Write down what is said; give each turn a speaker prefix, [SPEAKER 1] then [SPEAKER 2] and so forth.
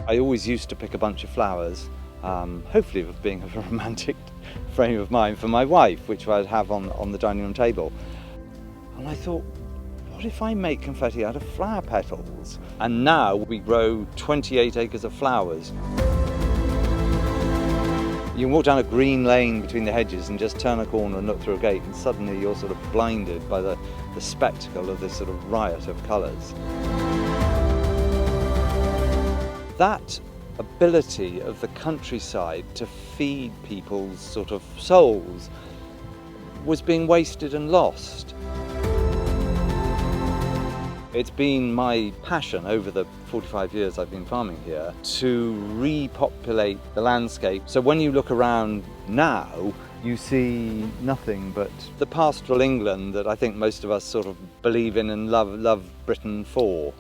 [SPEAKER 1] I always used to pick a bunch of flowers, hopefully with being a romantic frame of mind for my wife, which I'd have on the dining room table. And I thought, what if I make confetti out of flower petals? And now we grow 28 acres of flowers. You can walk down a green lane between the hedges and just turn a corner and look through a gate, and suddenly you're sort of blinded by the spectacle of this sort of riot of colours. That ability of the countryside to feed people's sort of souls was being wasted and lost. It's been my passion over the 45 years I've been farming here to repopulate the landscape. So when you look around now, you see nothing but the pastoral England that I think most of us sort of believe in and love Britain for.